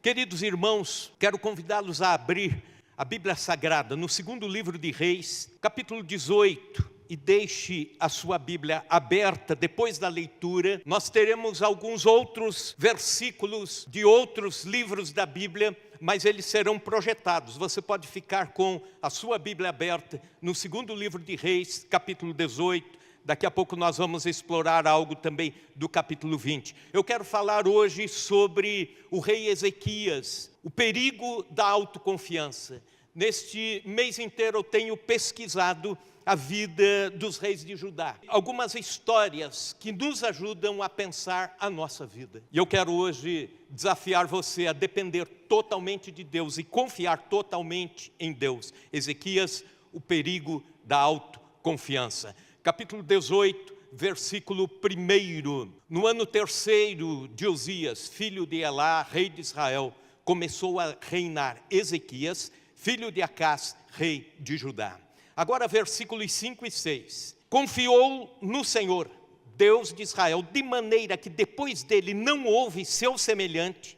Queridos irmãos, quero convidá-los a abrir a Bíblia Sagrada no segundo livro de Reis, capítulo 18, e deixe a sua Bíblia aberta. Depois da leitura, nós teremos alguns outros versículos de outros livros da Bíblia, mas eles serão projetados. Você pode ficar com a sua Bíblia aberta no segundo livro de Reis, capítulo 18. Daqui a pouco nós vamos explorar algo também do capítulo 20. Eu quero falar hoje sobre o rei Ezequias, o perigo da autoconfiança. Neste mês inteiro eu tenho pesquisado a vida dos reis de Judá. Algumas histórias que nos ajudam a pensar a nossa vida. E eu quero hoje desafiar você a depender totalmente de Deus e confiar totalmente em Deus. Ezequias, o perigo da autoconfiança. Capítulo 18, versículo 1. No ano 3º de Uzias, filho de Elá, rei de Israel, começou a reinar Ezequias, filho de Acás, rei de Judá. Agora versículos 5 e 6. Confiou no Senhor, Deus de Israel, de maneira que depois dele não houve seu semelhante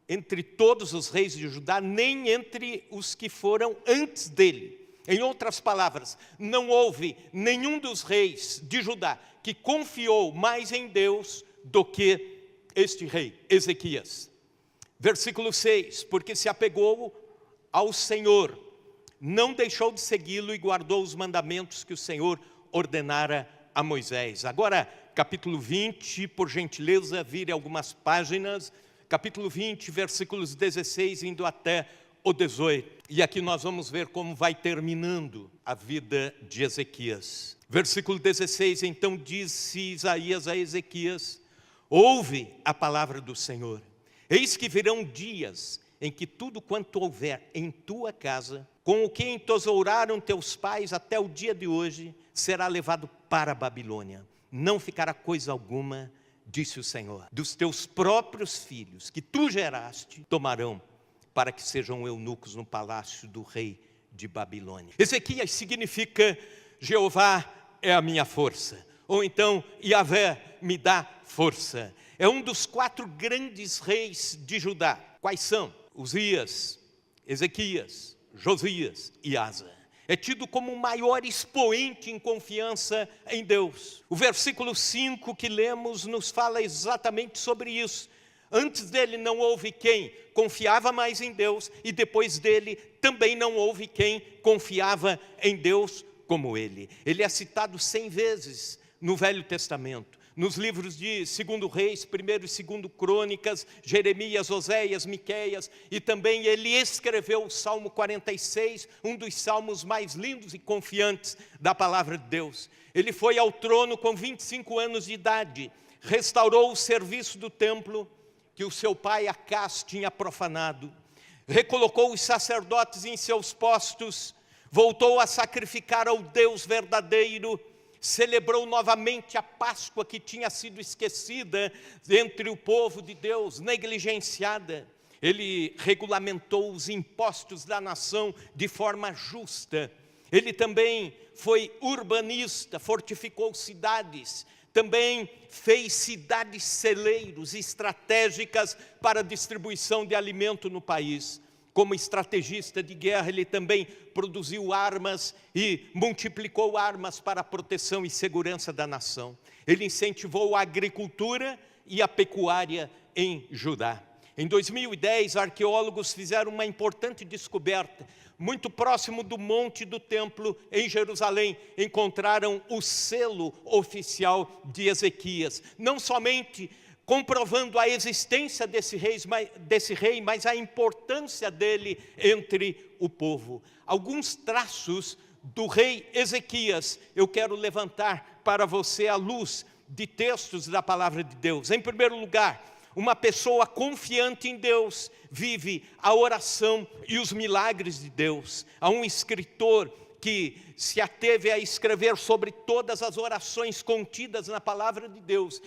entre todos os reis de Judá, nem entre os que foram antes dele. Em outras palavras, não houve nenhum dos reis de Judá que confiou mais em Deus do que este rei, Ezequias. Versículo 6, porque se apegou ao Senhor, não deixou de segui-lo e guardou os mandamentos que o Senhor ordenara a Moisés. Agora, capítulo 20, por gentileza, vire algumas páginas. Capítulo 20, versículos 16, indo até o 18. E aqui nós vamos ver como vai terminando a vida de Ezequias. Versículo 16, então disse Isaías a Ezequias: ouve a palavra do Senhor. Eis que virão dias em que tudo quanto houver em tua casa, com o que entesouraram teus pais até o dia de hoje, será levado para a Babilônia. Não ficará coisa alguma, disse o Senhor. Dos teus próprios filhos, que tu geraste, tomarão, para que sejam eunucos no palácio do rei de Babilônia. Ezequias significa Jeová é a minha força, ou então Yahvé me dá força. É um dos 4 grandes reis de Judá. Quais são? Uzias, Ezequias, Josias e Asa. É tido como o maior expoente em confiança em Deus. O versículo 5 que lemos nos fala exatamente sobre isso. Antes dele não houve quem confiava mais em Deus, e depois dele também não houve quem confiava em Deus como ele. Ele é citado 100 vezes no Velho Testamento, nos livros de 2 Reis, 1 e 2 Crônicas, Jeremias, Oséias, Miqueias, e também ele escreveu o Salmo 46, um dos salmos mais lindos e confiantes da palavra de Deus. Ele foi ao trono com 25 anos de idade, restaurou o serviço do templo, que o seu pai Acás tinha profanado, recolocou os sacerdotes em seus postos, voltou a sacrificar ao Deus verdadeiro, celebrou novamente a Páscoa que tinha sido esquecida entre o povo de Deus, negligenciada. Ele regulamentou os impostos da nação de forma justa. Ele também foi urbanista, fortificou cidades, também fez cidades celeiros estratégicas para a distribuição de alimento no país. Como estrategista de guerra, ele também produziu armas e multiplicou armas para a proteção e segurança da nação. Ele incentivou a agricultura e a pecuária em Judá. Em 2010, arqueólogos fizeram uma importante descoberta. Muito próximo do Monte do Templo, em Jerusalém, encontraram o selo oficial de Ezequias. Não somente comprovando a existência desse rei, mas a importância dele entre o povo. Alguns traços do rei Ezequias eu quero levantar para você à luz de textos da palavra de Deus. Em primeiro lugar, uma pessoa confiante em Deus vive a oração e os milagres de Deus. Há um escritor que se ateve a escrever sobre todas as orações contidas na palavra de Deus,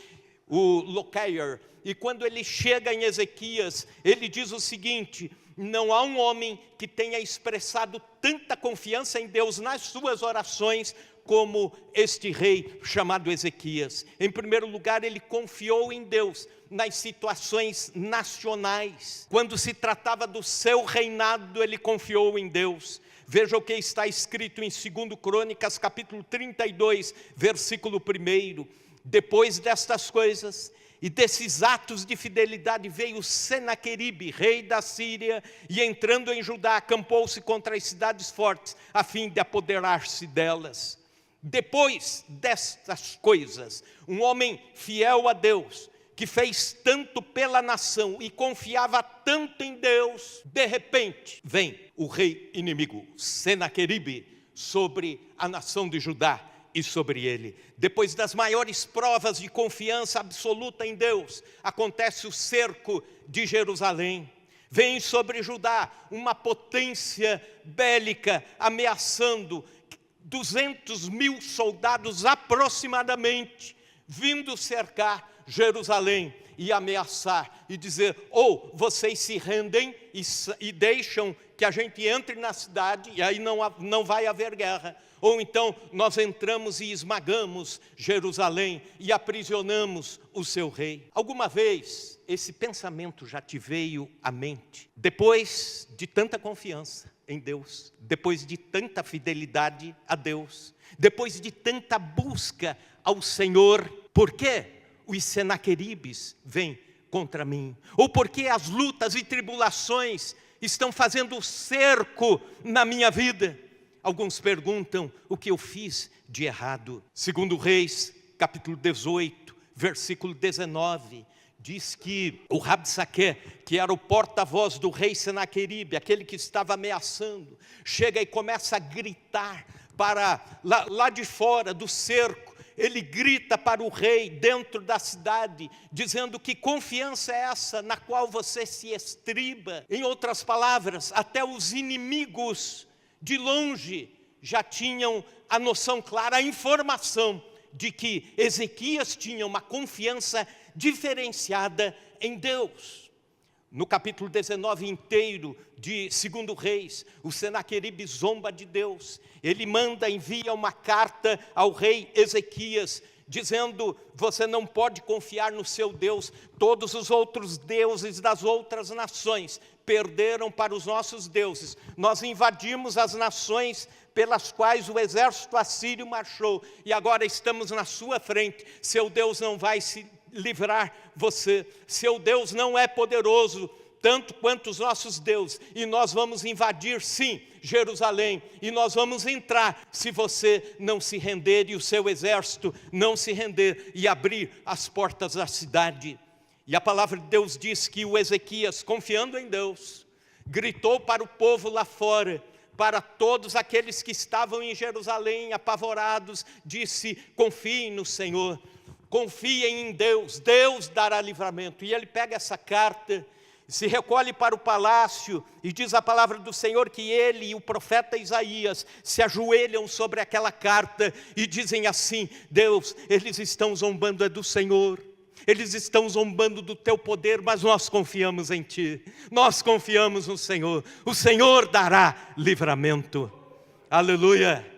o Locayer, e quando ele chega em Ezequias, ele diz o seguinte: não há um homem que tenha expressado tanta confiança em Deus nas suas orações como este rei chamado Ezequias. Em primeiro lugar, ele confiou em Deus nas situações nacionais. Quando se tratava do seu reinado, ele confiou em Deus. Veja o que está escrito em 2 Crônicas, capítulo 32, versículo 1. Depois destas coisas e desses atos de fidelidade, veio Senaqueribe, rei da Síria, e entrando em Judá, acampou-se contra as cidades fortes, a fim de apoderar-se delas. Depois destas coisas, um homem fiel a Deus, que fez tanto pela nação e confiava tanto em Deus, de repente vem o rei inimigo, Senaqueribe, sobre a nação de Judá e sobre ele. Depois das maiores provas de confiança absoluta em Deus, acontece o cerco de Jerusalém. Vem sobre Judá uma potência bélica ameaçando 200.000 soldados aproximadamente, vindo cercar Jerusalém e ameaçar e dizer: ou vocês se rendem e deixam que a gente entre na cidade e aí não vai haver guerra, ou então nós entramos e esmagamos Jerusalém e aprisionamos o seu rei. Alguma vez esse pensamento já te veio à mente? Depois de tanta confiança em Deus, depois de tanta fidelidade a Deus, depois de tanta busca ao Senhor, por que os Senaqueribes vêm contra mim? Ou por que as lutas e tribulações estão fazendo cerco na minha vida? Alguns perguntam: o que eu fiz de errado? Segundo Reis, capítulo 18, versículo 19, diz que o Rabsaque, que era o porta-voz do rei Senaqueribe, aquele que estava ameaçando, chega e começa a gritar para lá de fora do cerco. Ele grita para o rei dentro da cidade, dizendo: que confiança é essa na qual você se estriba? Em outras palavras, até os inimigos de longe já tinham a noção clara, a informação de que Ezequias tinha uma confiança diferenciada em Deus. No capítulo 19 inteiro de 2 Reis, o Senaqueribe zomba de Deus. Ele envia uma carta ao rei Ezequias, dizendo: você não pode confiar no seu Deus, todos os outros deuses das outras nações perderam para os nossos deuses. Nós invadimos as nações pelas quais o exército assírio marchou, e agora estamos na sua frente. Seu Deus não vai se livrar você, seu Deus não é poderoso tanto quanto os nossos deuses, e nós vamos invadir sim Jerusalém, e nós vamos entrar se você não se render e o seu exército não se render e abrir as portas da cidade. E a palavra de Deus diz que o Ezequias, confiando em Deus, gritou para o povo lá fora, para todos aqueles que estavam em Jerusalém apavorados, disse: confiem no Senhor, confiem em Deus, Deus dará livramento. E ele pega essa carta, se recolhe para o palácio, e diz a palavra do Senhor que ele e o profeta Isaías se ajoelham sobre aquela carta e dizem assim: Deus, eles estão zombando do Senhor, eles estão zombando do teu poder, mas nós confiamos em ti, nós confiamos no Senhor, o Senhor dará livramento. Aleluia!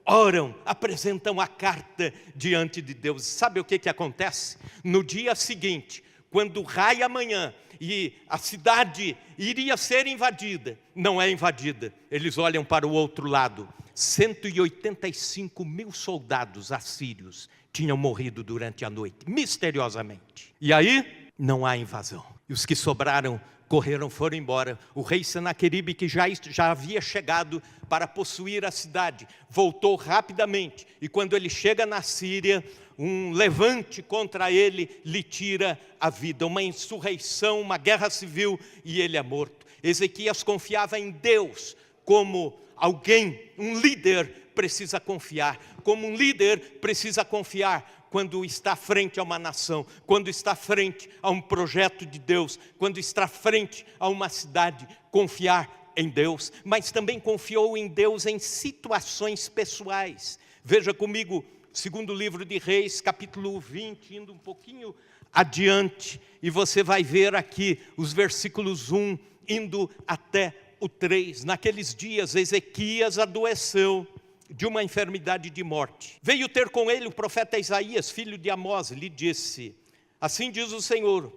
Oram, apresentam a carta diante de Deus. Sabe o que acontece? No dia seguinte, quando raia amanhã e a cidade iria ser invadida, não é invadida. Eles olham para o outro lado, 185.000 soldados assírios tinham morrido durante a noite, misteriosamente. E aí, não há invasão. E os que sobraram correram, foram embora. O rei Senaqueribe, que já havia chegado para possuir a cidade, voltou rapidamente. E quando ele chega na Síria, um levante contra ele lhe tira a vida. Uma insurreição, uma guerra civil, e ele é morto. Ezequias confiava em Deus como alguém, um líder precisa confiar. Como um líder precisa confiar quando está frente a uma nação, quando está frente a um projeto de Deus, quando está frente a uma cidade, confiar em Deus. Mas também confiou em Deus em situações pessoais. Veja comigo, segundo livro de Reis, capítulo 20, indo um pouquinho adiante, e você vai ver aqui os versículos 1, indo até o 3. Naqueles dias, Ezequias adoeceu, de uma enfermidade de morte. Veio ter com ele o profeta Isaías, filho de Amós, lhe disse: assim diz o Senhor,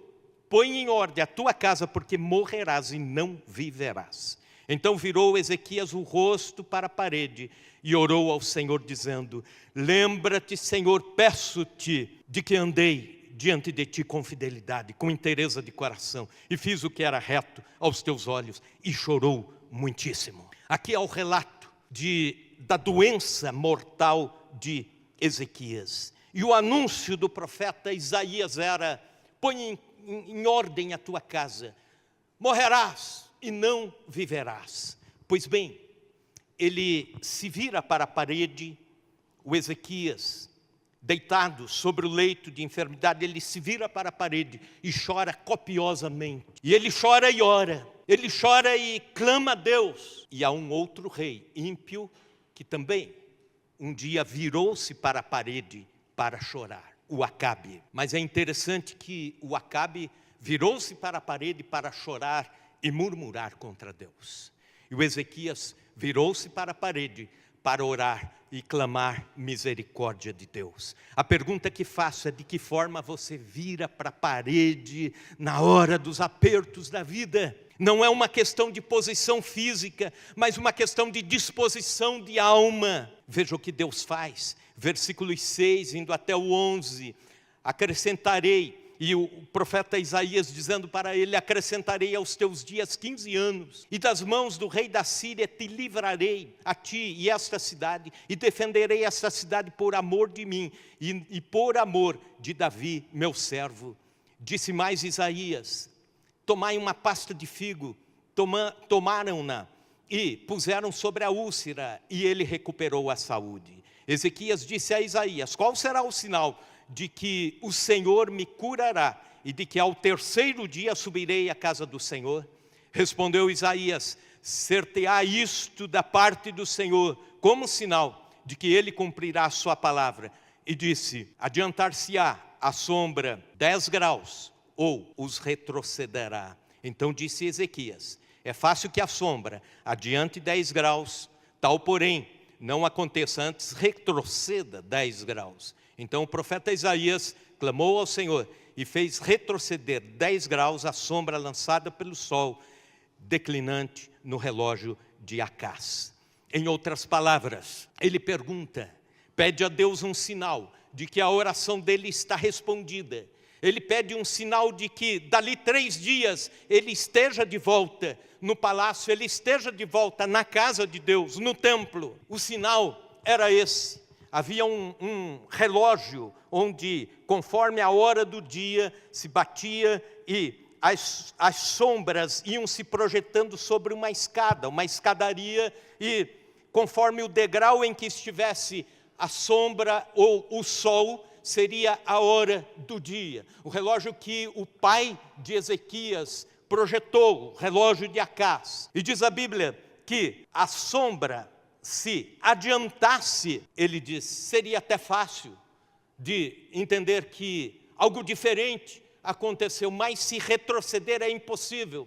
põe em ordem a tua casa, porque morrerás e não viverás. Então virou Ezequias o rosto para a parede e orou ao Senhor, dizendo: lembra-te, Senhor, peço-te, de que andei diante de ti com fidelidade, com inteireza de coração, e fiz o que era reto aos teus olhos, e chorou muitíssimo. Aqui é o relato da doença mortal de Ezequias. E o anúncio do profeta Isaías era: põe em ordem a tua casa, morrerás e não viverás. Pois bem, ele se vira para a parede, o Ezequias, deitado sobre o leito de enfermidade, ele se vira para a parede e chora copiosamente. E ele chora e ora, ele chora e clama a Deus. E há um outro rei ímpio que também um dia virou-se para a parede para chorar, o Acabe. Mas é interessante que o Acabe virou-se para a parede para chorar e murmurar contra Deus. E o Ezequias virou-se para a parede para orar e clamar misericórdia de Deus. A pergunta que faço é: de que forma você vira para a parede na hora dos apertos da vida? Não é uma questão de posição física, mas uma questão de disposição de alma. Veja o que Deus faz. Versículos 6, indo até o 11. Acrescentarei, e o profeta Isaías dizendo para ele: acrescentarei aos teus dias 15 anos, e das mãos do rei da Síria te livrarei, a ti e esta cidade, e defenderei esta cidade por amor de mim, e por amor de Davi, meu servo. Disse mais Isaías: tomai uma pasta de figo, tomaram-na, e puseram sobre a úlcera, e ele recuperou a saúde. Ezequias disse a Isaías: qual será o sinal de que o Senhor me curará, e de que ao terceiro dia subirei à casa do Senhor? Respondeu Isaías: ser-te-á isto da parte do Senhor, como sinal de que ele cumprirá a sua palavra. E disse: adiantar-se-á a sombra 10 graus, ou os retrocederá. Então disse Ezequias: é fácil que a sombra adiante 10 graus, tal porém não aconteça, antes retroceda 10 graus. Então o profeta Isaías clamou ao Senhor e fez retroceder 10 graus a sombra lançada pelo sol declinante no relógio de Acás. Em outras palavras, ele pergunta, pede a Deus um sinal de que a oração dele está respondida. Ele pede um sinal de que dali 3 dias ele esteja de volta no palácio, ele esteja de volta na casa de Deus, no templo. O sinal era esse. Havia um relógio onde, conforme a hora do dia, se batia e as sombras iam se projetando sobre uma escadaria, e conforme o degrau em que estivesse a sombra ou o sol, seria a hora do dia. O relógio que o pai de Ezequias projetou, o relógio de Acás. E diz a Bíblia que a sombra, se adiantasse, ele diz, seria até fácil de entender que algo diferente aconteceu, mas se retroceder é impossível.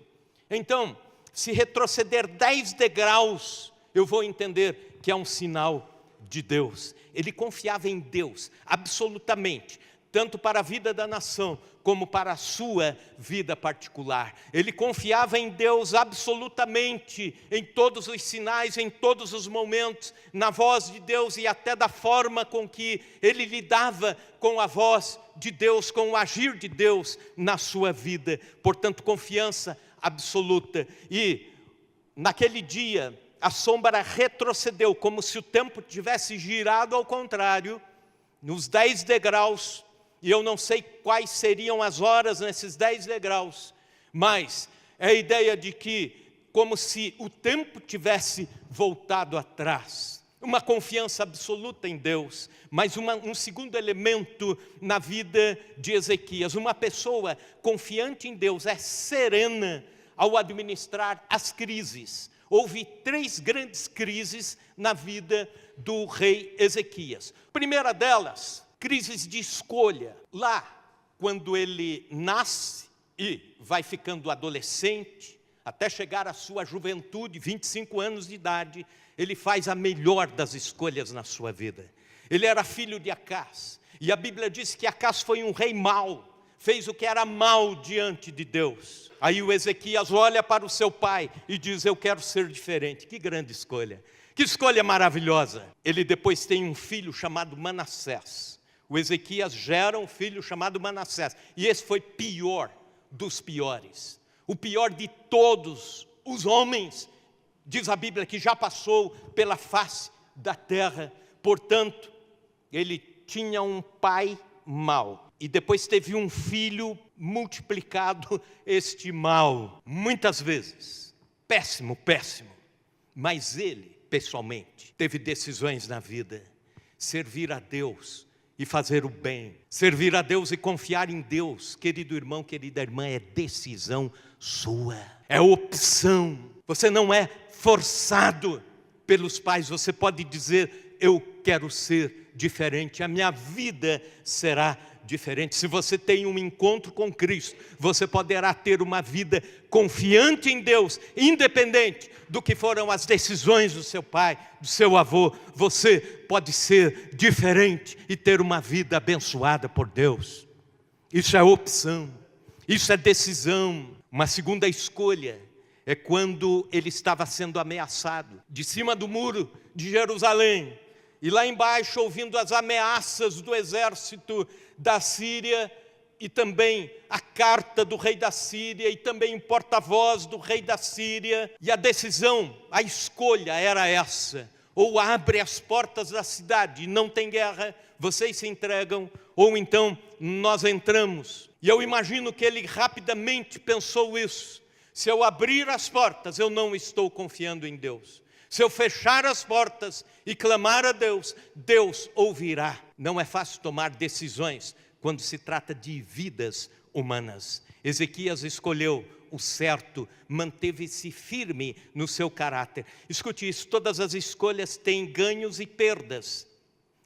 Então, se retroceder 10 degraus, eu vou entender que é um sinal de Deus. Ele confiava em Deus, absolutamente, tanto para a vida da nação, como para a sua vida particular. Ele confiava em Deus absolutamente, em todos os sinais, em todos os momentos, na voz de Deus e até da forma com que ele lidava com a voz de Deus, com o agir de Deus na sua vida. Portanto, confiança absoluta. E naquele dia, a sombra retrocedeu, como se o tempo tivesse girado ao contrário, nos 10 degraus, e eu não sei quais seriam as horas nesses 10 degraus, mas é a ideia de que, como se o tempo tivesse voltado atrás. Uma confiança absoluta em Deus, mas um segundo elemento na vida de Ezequias. Uma pessoa confiante em Deus é serena ao administrar as crises. Houve 3 grandes crises na vida do rei Ezequias. Primeira delas, crises de escolha. Lá, quando ele nasce e vai ficando adolescente, até chegar à sua juventude, 25 anos de idade, ele faz a melhor das escolhas na sua vida. Ele era filho de Acás, e a Bíblia diz que Acás foi um rei mau, fez o que era mal diante de Deus. Aí o Ezequias olha para o seu pai e diz: eu quero ser diferente. Que grande escolha, que escolha maravilhosa. Ele depois tem um filho chamado Manassés. O Ezequias gera um filho chamado Manassés, e esse foi pior dos piores, o pior de todos os homens, diz a Bíblia, que já passou pela face da terra. Portanto, ele tinha um pai mau, e depois teve um filho multiplicado este mal, muitas vezes, péssimo, mas ele, pessoalmente, teve decisões na vida: servir a Deus e fazer o bem, servir a Deus e confiar em Deus. Querido irmão, querida irmã, é decisão sua, é opção. Você não é forçado pelos pais. Você pode dizer: eu quero ser diferente, a minha vida será diferente. Se você tem um encontro com Cristo, você poderá ter uma vida confiante em Deus, independente do que foram as decisões do seu pai, do seu avô. Você pode ser diferente e ter uma vida abençoada por Deus. Isso é opção, isso é decisão. Uma segunda escolha é quando ele estava sendo ameaçado, de cima do muro de Jerusalém, e lá embaixo ouvindo as ameaças do exército da Síria, e também a carta do rei da Síria, e também o porta-voz do rei da Síria. E a decisão, a escolha era essa: ou abre as portas da cidade e não tem guerra, vocês se entregam, ou então nós entramos. E eu imagino que ele rapidamente pensou isso: se eu abrir as portas, eu não estou confiando em Deus. Se eu fechar as portas e clamar a Deus, Deus ouvirá. Não é fácil tomar decisões quando se trata de vidas humanas. Ezequias escolheu o certo, manteve-se firme no seu caráter. Escute isso: todas as escolhas têm ganhos e perdas.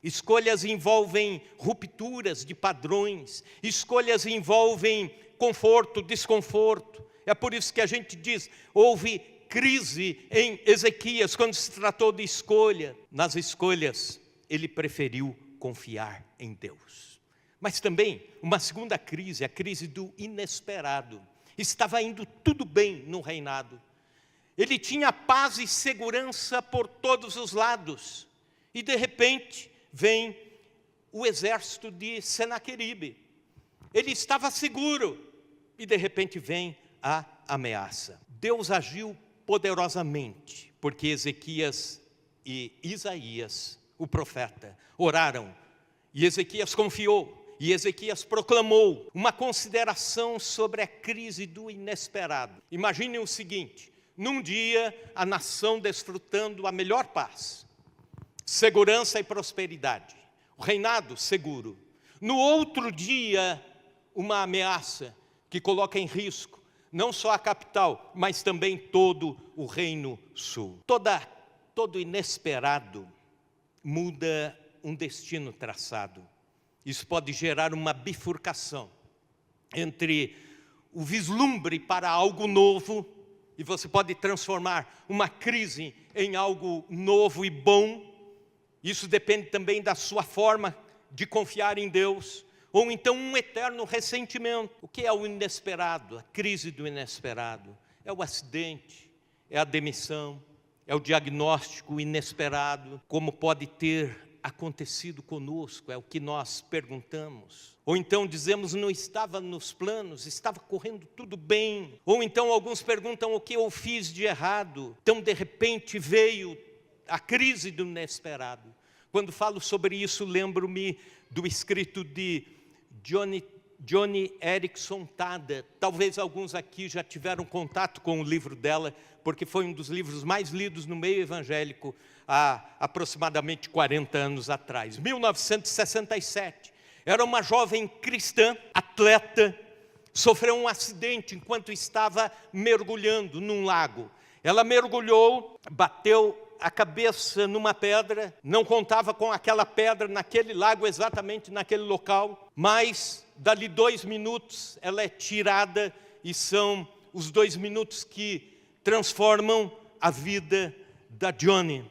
Escolhas envolvem rupturas de padrões, escolhas envolvem conforto, desconforto. É por isso que a gente diz: houve crise em Ezequias quando se tratou de escolha. Nas escolhas, ele preferiu confiar em Deus. Mas também uma segunda crise, a crise do inesperado. Estava indo tudo bem no reinado. Ele tinha paz e segurança por todos os lados. E de repente vem o exército de Senaqueribe. Ele estava seguro e de repente vem a ameaça. Deus agiu poderosamente, porque Ezequias e Isaías, o profeta, oraram, e Ezequias confiou, e Ezequias proclamou uma consideração sobre a crise do inesperado. Imaginem o seguinte: num dia a nação desfrutando a melhor paz, segurança e prosperidade, o reinado seguro. No outro dia, uma ameaça que coloca em risco não só a capital, mas também todo o reino sul. Todo inesperado muda um destino traçado. Isso pode gerar uma bifurcação entre o vislumbre para algo novo, e você pode transformar uma crise em algo novo e bom. Isso depende também da sua forma de confiar em Deus. Ou então um eterno ressentimento. O que é o inesperado? A crise do inesperado. É o acidente, é a demissão, é o diagnóstico inesperado. Como pode ter acontecido conosco? É o que nós perguntamos. Ou então dizemos: não estava nos planos, estava correndo tudo bem. Ou então alguns perguntam: o que eu fiz de errado? Então de repente veio a crise do inesperado. Quando falo sobre isso, lembro-me do escrito de Joni Eareckson Tada. Talvez alguns aqui já tiveram contato com o livro dela, porque foi um dos livros mais lidos no meio evangélico há aproximadamente 40 anos atrás. 1967. Era uma jovem cristã, atleta, sofreu um acidente enquanto estava mergulhando num lago. Ela mergulhou, bateu a cabeça numa pedra, não contava com aquela pedra naquele lago, exatamente naquele local, mas dali 2 minutos ela é tirada e são os 2 minutos que transformam a vida da Johnny.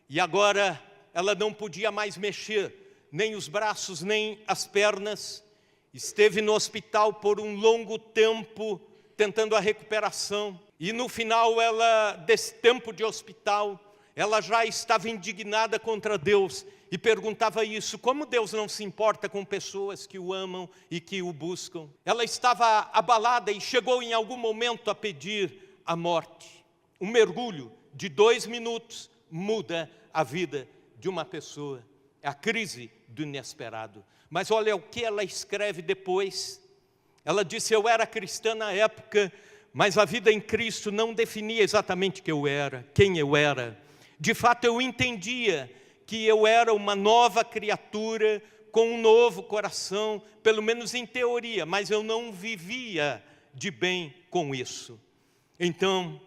E agora ela não podia mais mexer, nem os braços, nem as pernas. Esteve no hospital por um longo tempo, tentando a recuperação. E no final desse tempo de hospital, ela já estava indignada contra Deus e perguntava isso: como Deus não se importa com pessoas que o amam e que o buscam? Ela estava abalada e chegou em algum momento a pedir a morte. Um mergulho de 2 minutos muda a vida de uma pessoa. É a crise do inesperado. Mas olha o que ela escreve depois. Ela disse: eu era cristã na época, mas a vida em Cristo não definia exatamente quem eu era. De fato, eu entendia que eu era uma nova criatura, com um novo coração, pelo menos em teoria, mas eu não vivia de bem com isso. Então,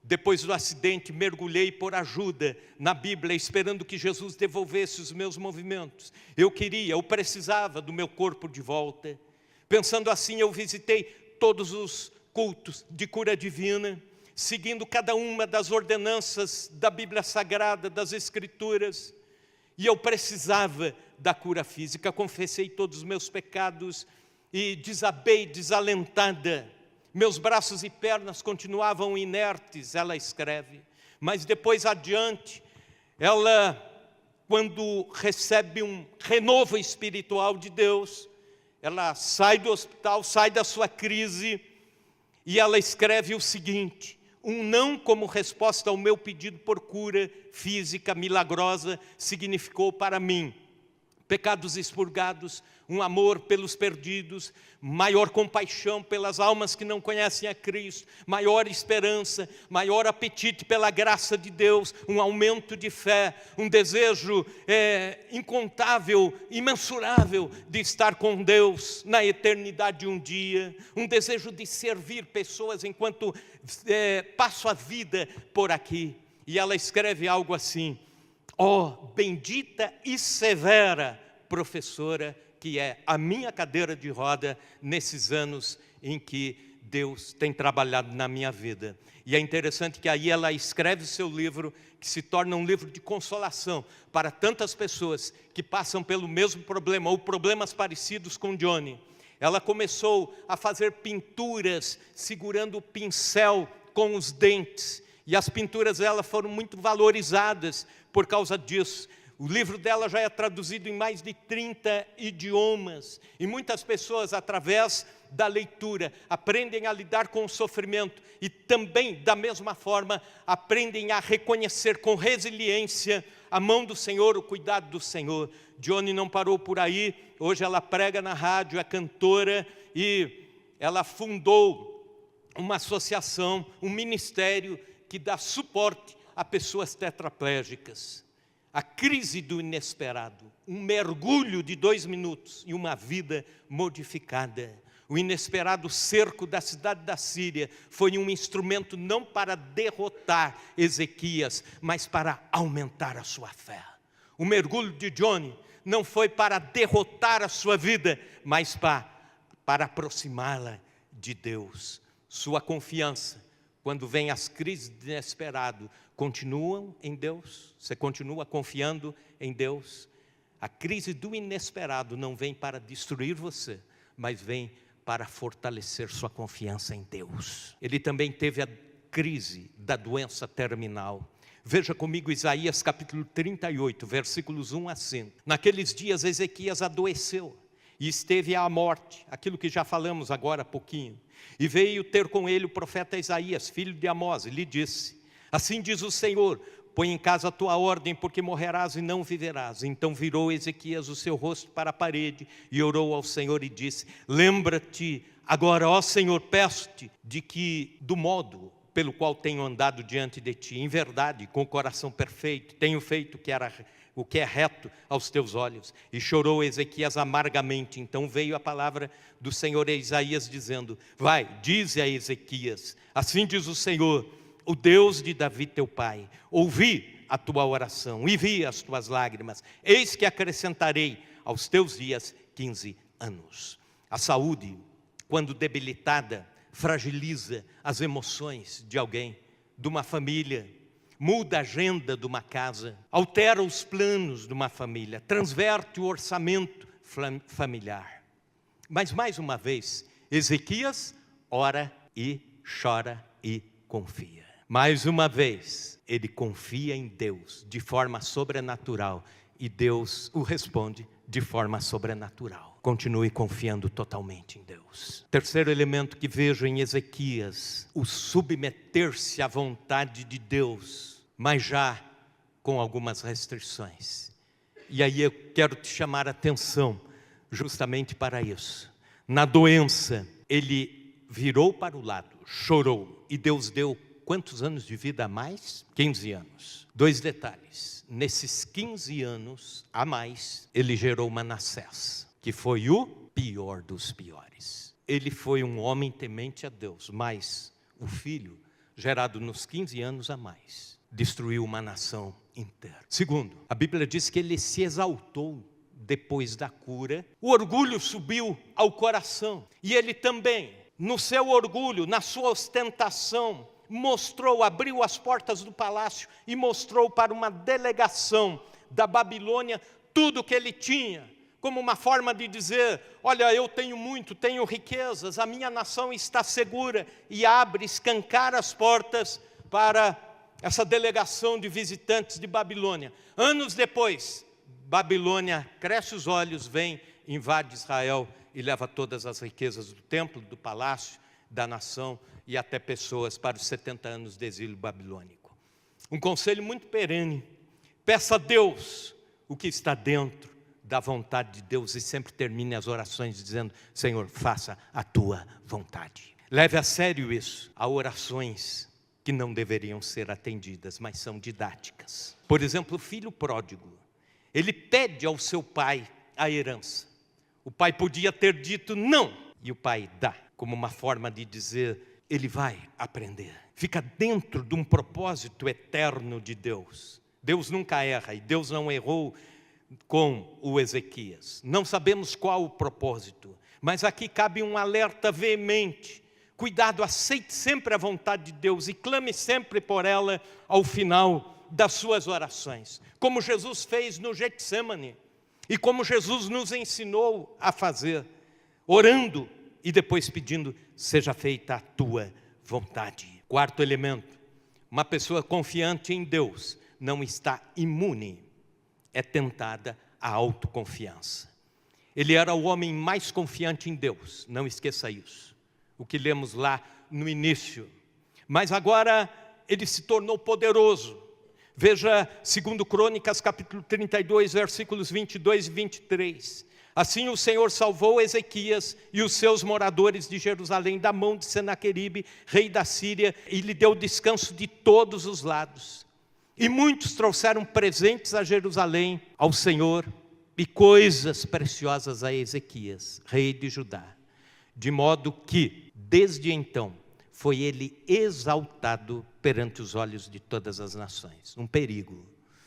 depois do acidente, mergulhei por ajuda na Bíblia, esperando que Jesus devolvesse os meus movimentos. Eu precisava do meu corpo de volta. Pensando assim, eu visitei todos os cultos de cura divina, seguindo cada uma das ordenanças da Bíblia Sagrada, das Escrituras. E eu precisava da cura física. Confessei todos os meus pecados e desabei desalentada. Meus braços e pernas continuavam inertes, ela escreve. Mas depois adiante, ela, quando recebe um renovo espiritual de Deus, ela sai do hospital, sai da sua crise, e ela escreve o seguinte: um não como resposta ao meu pedido por cura física milagrosa significou para mim pecados expurgados, um amor pelos perdidos, maior compaixão pelas almas que não conhecem a Cristo, maior esperança, maior apetite pela graça de Deus, um aumento de fé, um desejo incontável, imensurável de estar com Deus na eternidade um dia, um desejo de servir pessoas enquanto passo a vida por aqui. E ela escreve algo assim: ó, bendita e severa professora que é a minha cadeira de roda nesses anos em que Deus tem trabalhado na minha vida. E é interessante que aí ela escreve o seu livro, que se torna um livro de consolação para tantas pessoas que passam pelo mesmo problema, ou problemas parecidos com Johnny. Ela começou a fazer pinturas segurando o pincel com os dentes, e as pinturas dela foram muito valorizadas por causa disso. O livro dela já é traduzido em mais de 30 idiomas. E muitas pessoas, através da leitura, aprendem a lidar com o sofrimento. E também, da mesma forma, aprendem a reconhecer com resiliência a mão do Senhor, o cuidado do Senhor. Johnny não parou por aí. Hoje ela prega na rádio, é cantora. E ela fundou uma associação, um ministério que dá suporte a pessoas tetraplégicas. A crise do inesperado, um mergulho de 2 minutos e uma vida modificada. O inesperado cerco da cidade da Síria foi um instrumento não para derrotar Ezequias, mas para aumentar a sua fé. O mergulho de Johnny não foi para derrotar a sua vida, mas para aproximá-la de Deus. Sua confiança, quando vem as crises de inesperado, continuam em Deus? Você continua confiando em Deus? A crise do inesperado não vem para destruir você, mas vem para fortalecer sua confiança em Deus. Ele também teve a crise da doença terminal. Veja comigo Isaías capítulo 38, versículos 1 a 5. Naqueles dias Ezequias adoeceu e esteve à morte, aquilo que já falamos agora há pouquinho. E veio ter com ele o profeta Isaías, filho de Amós, e lhe disse: assim diz o Senhor, põe em casa a tua ordem, porque morrerás e não viverás. Então virou Ezequias o seu rosto para a parede e orou ao Senhor e disse: lembra-te agora, ó Senhor, peço-te de que do modo pelo qual tenho andado diante de ti, em verdade, com o coração perfeito, tenho feito o que é reto aos teus olhos. E chorou Ezequias amargamente. Então veio a palavra do Senhor a Isaías dizendo: vai, dize a Ezequias, assim diz o Senhor, o Deus de Davi teu pai, ouvi a tua oração e vi as tuas lágrimas, eis que acrescentarei aos teus dias 15 anos. A saúde, quando debilitada, fragiliza as emoções de alguém, de uma família, muda a agenda de uma casa, altera os planos de uma família, transverte o orçamento familiar. Mas mais uma vez, Ezequias ora e chora e confia. Mais uma vez, ele confia em Deus de forma sobrenatural e Deus o responde de forma sobrenatural. Continue confiando totalmente em Deus. Terceiro elemento que vejo em Ezequias, o submeter-se à vontade de Deus, mas já com algumas restrições. E aí eu quero te chamar a atenção justamente para isso. Na doença, ele virou para o lado, chorou, e Deus deu quantos anos de vida a mais? 15 anos. 2 detalhes, nesses 15 anos a mais, ele gerou Manassés, que foi o pior dos piores. Ele foi um homem temente a Deus, mas o filho, gerado nos 15 anos a mais, destruiu uma nação inteira. Segundo, a Bíblia diz que ele se exaltou depois da cura. O orgulho subiu ao coração, e ele também, no seu orgulho, na sua ostentação, abriu as portas do palácio e mostrou para uma delegação da Babilônia tudo o que ele tinha, como uma forma de dizer: olha, eu tenho muito, tenho riquezas, a minha nação está segura, e escancara as portas para essa delegação de visitantes de Babilônia. Anos depois, Babilônia cresce os olhos, vem, invade Israel e leva todas as riquezas do templo, do palácio, da nação, e até pessoas para os 70 anos de exílio babilônico. Um conselho muito perene: peça a Deus o que está dentro da vontade de Deus, e sempre termine as orações dizendo: Senhor, faça a tua vontade. Leve a sério isso. Há orações que não deveriam ser atendidas, mas são didáticas. Por exemplo, o filho pródigo, ele pede ao seu pai a herança. O pai podia ter dito não, e o pai dá, como uma forma de dizer: ele vai aprender. Fica dentro de um propósito eterno de Deus. Deus nunca erra, e Deus não errou com o Ezequias. Não sabemos qual o propósito, mas aqui cabe um alerta veemente. Cuidado, aceite sempre a vontade de Deus e clame sempre por ela ao final das suas orações, como Jesus fez no Getsêmani, e como Jesus nos ensinou a fazer, orando e depois pedindo: seja feita a tua vontade. Quarto elemento, uma pessoa confiante em Deus não está imune, é tentada a autoconfiança. Ele era o homem mais confiante em Deus, não esqueça isso, o que lemos lá no início. Mas agora ele se tornou poderoso. Veja 2 Crônicas capítulo 32, versículos 22 e 23. Assim o Senhor salvou Ezequias e os seus moradores de Jerusalém da mão de Senaqueribe, rei da Síria, e lhe deu descanso de todos os lados. E muitos trouxeram presentes a Jerusalém, ao Senhor, e coisas preciosas a Ezequias, rei de Judá. De modo que, desde então, foi ele exaltado perante os olhos de todas as nações. Um perigo.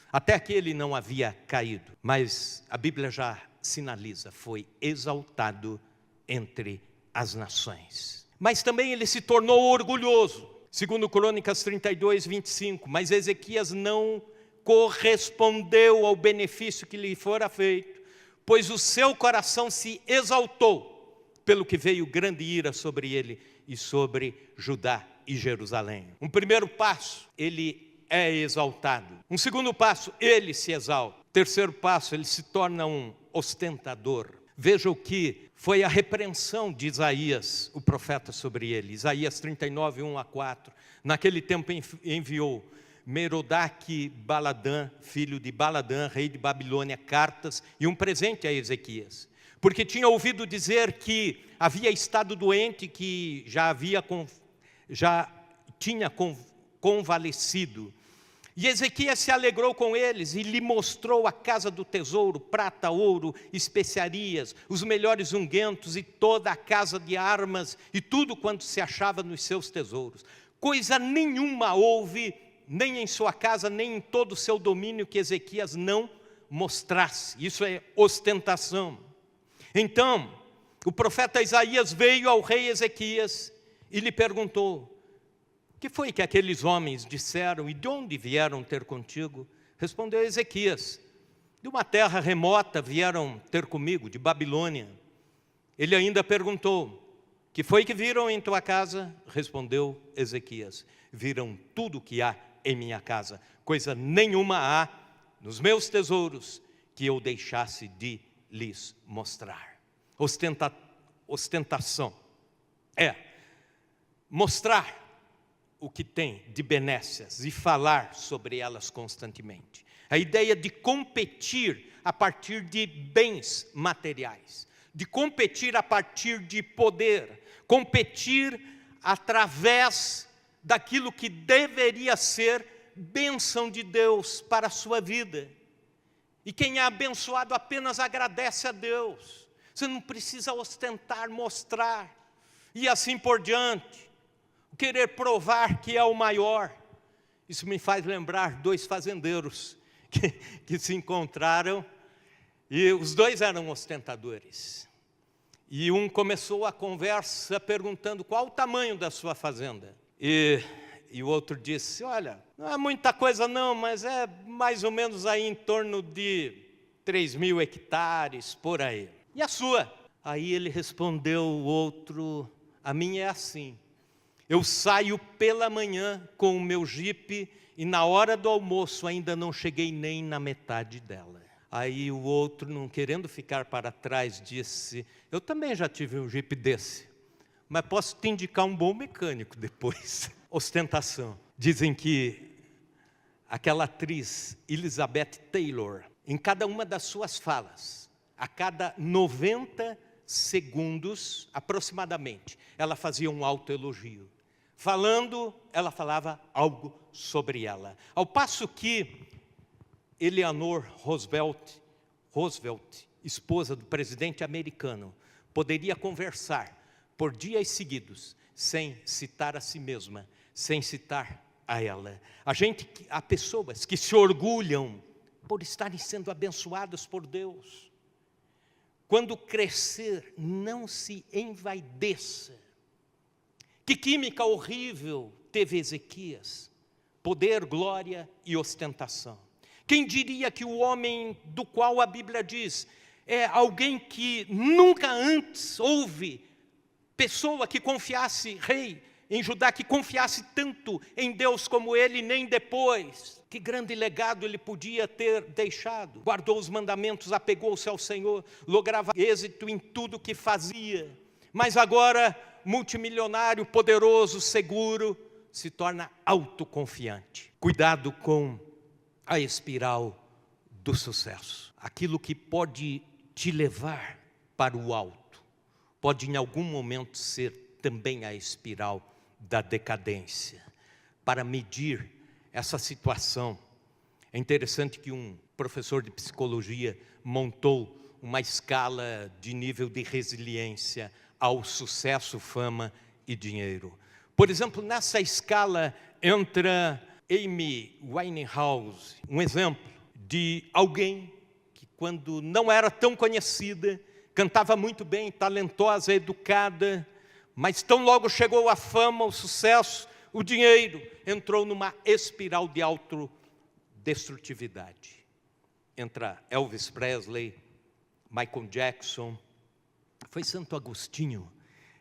Até aqui ele não havia caído, mas a Bíblia já sinaliza: foi exaltado entre as nações. Mas também ele se tornou orgulhoso. 2 Crônicas 32, 25. Mas Ezequias não correspondeu ao benefício que lhe fora feito, pois o seu coração se exaltou, pelo que veio grande ira sobre ele e sobre Judá e Jerusalém. Um primeiro passo, ele é exaltado. Um segundo passo, ele se exalta. Terceiro passo, ele se torna um ostentador. Veja o que foi a repreensão de Isaías, o profeta, sobre ele. Isaías 39, 1 a 4. Naquele tempo enviou Merodach-Baladã, filho de Baladã, rei de Babilônia, cartas e um presente a Ezequias, porque tinha ouvido dizer que havia estado doente, que já tinha convalescido. E Ezequias se alegrou com eles e lhe mostrou a casa do tesouro, prata, ouro, especiarias, os melhores ungüentos e toda a casa de armas e tudo quanto se achava nos seus tesouros. Coisa nenhuma houve, nem em sua casa, nem em todo o seu domínio, que Ezequias não mostrasse. Isso é ostentação. Então, o profeta Isaías veio ao rei Ezequias e lhe perguntou: que foi que aqueles homens disseram e de onde vieram ter contigo? Respondeu Ezequias: de uma terra remota vieram ter comigo, de Babilônia. Ele ainda perguntou: que foi que viram em tua casa? Respondeu Ezequias: viram tudo o que há em minha casa, coisa nenhuma há nos meus tesouros que eu deixasse de lhes mostrar. Ostentação é mostrar o que tem de benécias e falar sobre elas constantemente. A ideia de competir a partir de bens materiais, de competir a partir de poder, competir através daquilo que deveria ser bênção de Deus para a sua vida. E quem é abençoado apenas agradece a Deus. Você não precisa ostentar, mostrar, e assim por diante. Querer provar que é o maior. Isso me faz lembrar dois fazendeiros que se encontraram, e os dois eram ostentadores. E um começou a conversa perguntando qual o tamanho da sua fazenda. E o outro disse: olha, não é muita coisa não, mas é mais ou menos aí em torno de 3.000 hectares, por aí. E a sua? Aí ele respondeu, o outro: a minha é assim. Eu saio pela manhã com o meu jipe e na hora do almoço ainda não cheguei nem na metade dela. Aí o outro, não querendo ficar para trás, disse: eu também já tive um jipe desse, mas posso te indicar um bom mecânico depois. Ostentação. Dizem que aquela atriz Elizabeth Taylor, em cada uma das suas falas, a cada 90 segundos aproximadamente, ela fazia um autoelogio. Falando, ela falava algo sobre ela. Ao passo que Eleanor Roosevelt, esposa do presidente americano, poderia conversar por dias seguidos, sem citar a si mesma, sem citar a ela. Há pessoas que se orgulham por estarem sendo abençoadas por Deus. Quando crescer, não se envaideça. Que química horrível teve Ezequias: poder, glória e ostentação. Quem diria que o homem do qual a Bíblia diz é alguém que nunca antes houve pessoa que confiasse, rei em Judá, que confiasse tanto em Deus como ele, nem depois. Que grande legado ele podia ter deixado. Guardou os mandamentos, apegou-se ao Senhor, lograva êxito em tudo que fazia. Mas agora, multimilionário, poderoso, seguro, se torna autoconfiante. Cuidado com a espiral do sucesso. Aquilo que pode te levar para o alto, pode em algum momento ser também a espiral da decadência. Para medir essa situação, é interessante que um professor de psicologia montou uma escala de nível de resiliência ao sucesso, fama e dinheiro. Por exemplo, nessa escala entra Amy Winehouse, um exemplo de alguém que, quando não era tão conhecida, cantava muito bem, talentosa, educada, mas tão logo chegou a fama, o sucesso, o dinheiro, entrou numa espiral de autodestrutividade. Entra Elvis Presley, Michael Jackson. Foi Santo Agostinho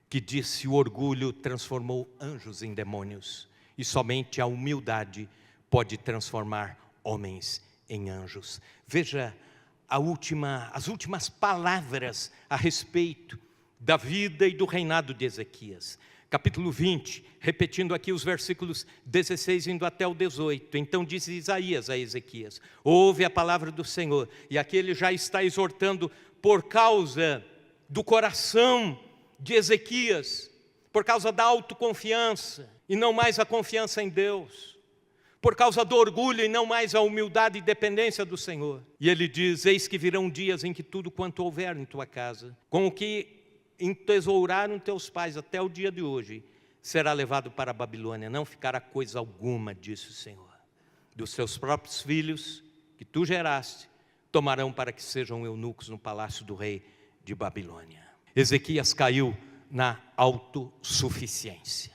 que disse: o orgulho transformou anjos em demônios, e somente a humildade pode transformar homens em anjos. Veja as últimas palavras a respeito da vida e do reinado de Ezequias. Capítulo 20, repetindo aqui os versículos 16 indo até o 18. Então disse Isaías a Ezequias: ouve a palavra do Senhor. E aqui ele já está exortando por causa do coração de Ezequias, por causa da autoconfiança e não mais a confiança em Deus, por causa do orgulho e não mais a humildade e dependência do Senhor. E ele diz: eis que virão dias em que tudo quanto houver em tua casa, com o que entesouraram teus pais até o dia de hoje, será levado para a Babilônia, não ficará coisa alguma, disse o Senhor. Dos teus próprios filhos, que tu geraste, tomarão para que sejam eunucos no palácio do rei de Babilônia. Ezequias caiu na autossuficiência.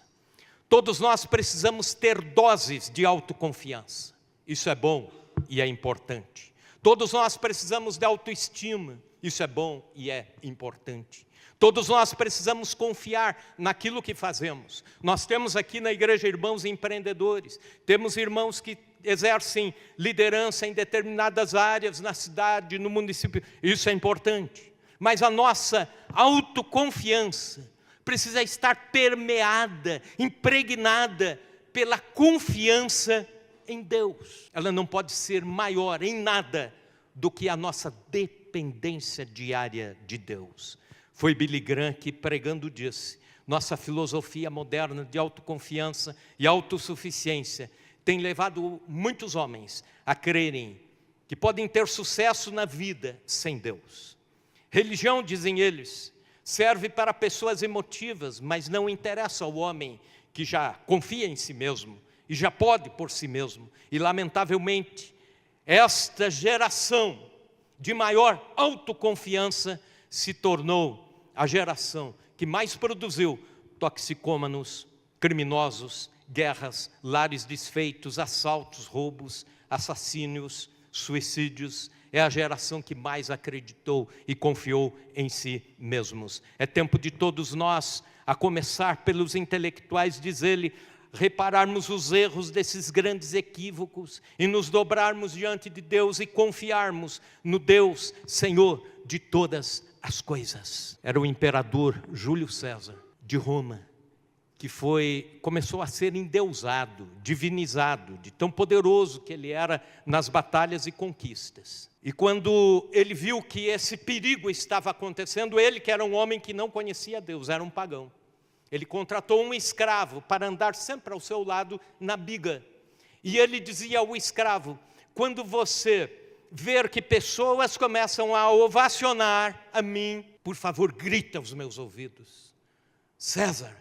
Todos nós precisamos ter doses de autoconfiança. Isso é bom e é importante. Todos nós precisamos de autoestima. Isso é bom e é importante. Todos nós precisamos confiar naquilo que fazemos. Nós temos aqui na igreja irmãos empreendedores, temos irmãos que exercem liderança em determinadas áreas, na cidade, no município. Isso é importante. Mas a nossa autoconfiança precisa estar permeada, impregnada pela confiança em Deus. Ela não pode ser maior em nada do que a nossa dependência diária de Deus. Foi Billy Graham que, pregando, disse: nossa filosofia moderna de autoconfiança e autossuficiência tem levado muitos homens a crerem que podem ter sucesso na vida sem Deus. Religião, dizem eles, serve para pessoas emotivas, mas não interessa ao homem que já confia em si mesmo e já pode por si mesmo. E, lamentavelmente, esta geração de maior autoconfiança se tornou a geração que mais produziu toxicômanos, criminosos, guerras, lares desfeitos, assaltos, roubos, assassínios, suicídios. É a geração que mais acreditou e confiou em si mesmos. É tempo de todos nós, a começar pelos intelectuais, diz ele, repararmos os erros desses grandes equívocos e nos dobrarmos diante de Deus e confiarmos no Deus, Senhor de todas as coisas. Era o imperador Júlio César, de Roma, que começou a ser endeusado, divinizado, de tão poderoso que ele era nas batalhas e conquistas. E quando ele viu que esse perigo estava acontecendo, ele, que era um homem que não conhecia Deus, era um pagão, ele contratou um escravo para andar sempre ao seu lado na biga. E ele dizia ao escravo: quando você ver que pessoas começam a ovacionar a mim, por favor, grita aos meus ouvidos: César,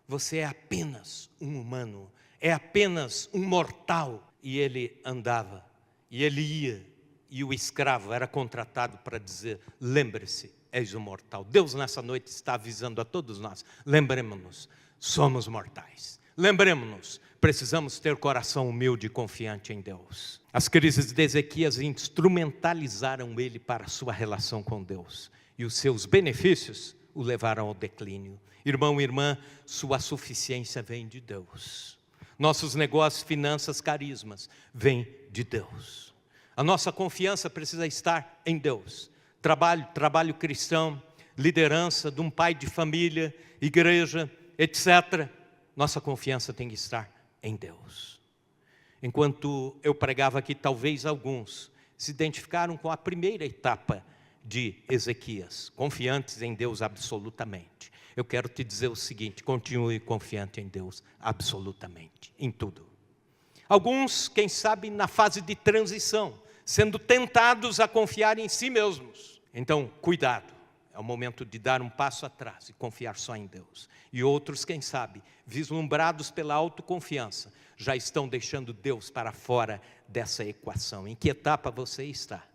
você é apenas um humano, é apenas um mortal. E ele andava, e ele ia, e o escravo era contratado para dizer: lembre-se, és um mortal. Deus nessa noite está avisando a todos nós: lembremos-nos, somos mortais. Lembremos-nos, precisamos ter coração humilde e confiante em Deus. As crises de Ezequias instrumentalizaram ele para a sua relação com Deus, e os seus benefícios o levaram ao declínio. Irmão e irmã, sua suficiência vem de Deus. Nossos negócios, finanças, carismas, vêm de Deus. A nossa confiança precisa estar em Deus. Trabalho cristão, liderança de um pai de família, igreja, etc. Nossa confiança tem que estar em Deus. Enquanto eu pregava aqui, talvez alguns se identificaram com a primeira etapa de Ezequias, confiantes em Deus absolutamente. Eu quero te dizer o seguinte: continue confiante em Deus absolutamente, em tudo. Alguns, quem sabe, na fase de transição, sendo tentados a confiar em si mesmos. Então, cuidado, é o momento de dar um passo atrás e confiar só em Deus. E outros, quem sabe, vislumbrados pela autoconfiança, já estão deixando Deus para fora dessa equação. Em que etapa você está?